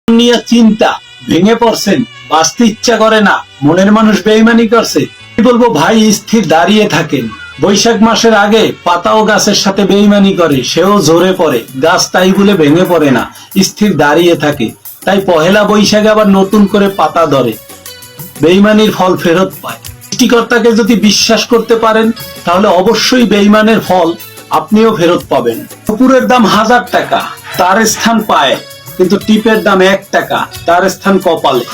নিয়ে চিন্তা ভেঙে পড়ছেন, বাঁচতে ইচ্ছা করে না, মনের মানুষ বেইমানি করছে, কি বলবো ভাই, স্থির দাঁড়িয়ে থাকেন। বৈশাখ মাসের আগে পাতাও গাছের সাথে বেইমানি করে, সেও ঝরে পড়ে, গাছ তাই বলে ভেঙে পড়ে না, স্থির দাঁড়িয়ে থাকে। তাই পহেলা বৈশাখে আবার নতুন করে পাতা ধরে, বেইমানির ফল ফেরত পায়। সৃষ্টিকর্তাকে যদি বিশ্বাস করতে পারেন তাহলে অবশ্যই বেইমানের ফল আপনিও ফেরত পাবেন। কপুরের দাম 1000 টাকা, তার স্থান পায়, কিন্তু টিপের দাম 1 টাকা, তার স্থান কপালে।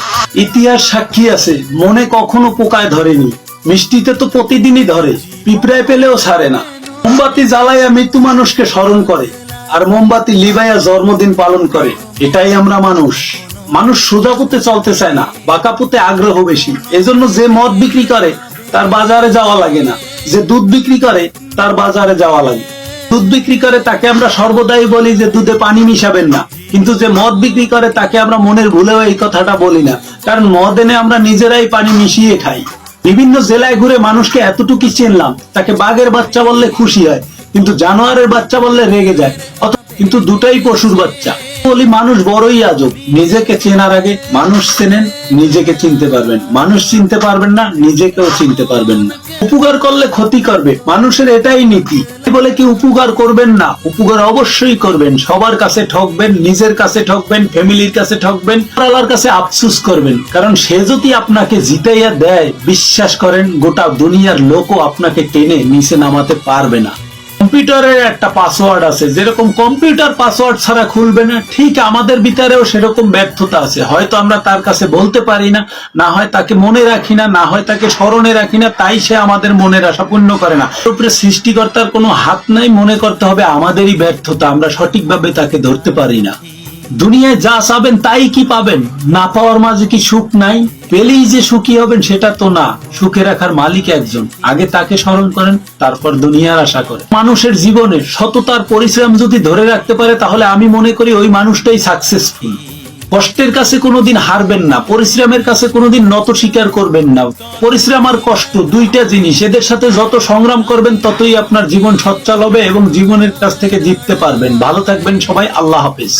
ইতিহাস সাক্ষী আছে, মনে কখনো পোকায় ধরেনি, মিষ্টিতে তো প্রতিদিনই ধরে, পিঁপড়ায় পেলেও ছাড়ে না। মোমবাতি জ্বালাইয়া মৃত্যু মানুষকে স্মরণ করে, আর মোমবাতি লিবাইয়া জন্মদিন পালন করে। এটাই আমরা মানুষ। মানুষ সোজা পথে চলতে চায় না, বাঁকা পথে আগ্রহ বেশি। এজন্য যে মদ বিক্রি করে তার বাজারে যাওয়া লাগে না, যে দুধ বিক্রি করে তার বাজারে যাওয়া লাগে। দুধ বিক্রি করে তাকে আমরা সর্বদাই বলি যে দুধে পানি মিশাবেন না, কিন্তু যে মদ বিক্রি করে তাকে আমরা মনের ভুলেও এই কথাটা বলি না, কারণ মদ এনে আমরা নিজেরাই পানি মিশিয়ে খাই। বিভিন্ন জেলায় ঘুরে মানুষকে এতটুকু চিনলাম, তাকে বাঘের বাচ্চা বললে খুশি হয়, কিন্তু জানোয়ারের বাচ্চা বললে রেগে যায়। কিন্তু দুটাই পশুর বাচ্চা। বলি মানুষ বড়ই আজব, নিজেকে চেনার আগে মানুষ চেনেন, নিজেকে চিনতে পারবেন, মানুষ চিনতে পারবেন না, নিজেকেও চিনতে পারবেন না। উপকার করলে ক্ষতি করবে, মানুষের এটাই নীতি। বলে কি উপকার করবেন না, উপকার অবশ্যই করবেন। সবার কাছে ঠকবেন, নিজের কাছে ঠকবেন, ফ্যামিলির কাছে ঠকবেন, আল্লাহর কাছে আফসোস করবেন, কারণ সে যদি আপনাকে জিতাইয়া দেয়, বিশ্বাস করেন গোটা দুনিয়ার লোকও আপনাকে টেনে নিচে নামাতে পারবে না। কম্পিউটারের একটা পাসওয়ার্ড আছে, যেরকম কম্পিউটার পাসওয়ার্ড ছাড়া খুলবে না, ঠিক আমাদের ভিতরেও সেরকম ব্যর্থতা আছে। হয়তো আমরা তার কাছে বলতে পারি না, না হয় তাকে মনে রাখি না, না হয় তাকে স্মরণে রাখি না, তাই সে আমাদের মনের আশা পূর্ণ করে না। উপরে সৃষ্টিকর্তার কোনো হাত নাই, মনে করতে হবে আমাদেরই ব্যর্থতা, আমরা সঠিকভাবে তাকে ধরতে পারি না। দুনিয়ায় যা চাবেন তাই কি পাবেন? না পাওয়ার মাঝে কি সুখ নাই? পেলেই যে সুখী হবেন সেটা তো না, সুখে রাখার মালিক একজন, আগে তাকে স্মরণ করেন, তারপর দুনিয়ার আশা করেন। মানুষের জীবনে সততার পরিশ্রম যদি ধরে রাখতে পারে, তাহলে আমি মনে করি ওই মানুষটাই সাকসেসফুল। কষ্টের কাছে কোনোদিন হারবেন না, পরিশ্রমের কাছে কোনোদিন নত স্বীকার করবেন না। পরিশ্রম আর কষ্ট দুইটা জিনিস, এদের সাথে যত সংগ্রাম করবেন ততই আপনার জীবন সচ্ছল হবে এবং জীবনের কাছ থেকে জিততে পারবেন। ভালো থাকবেন সবাই, আল্লাহ হাফেজ।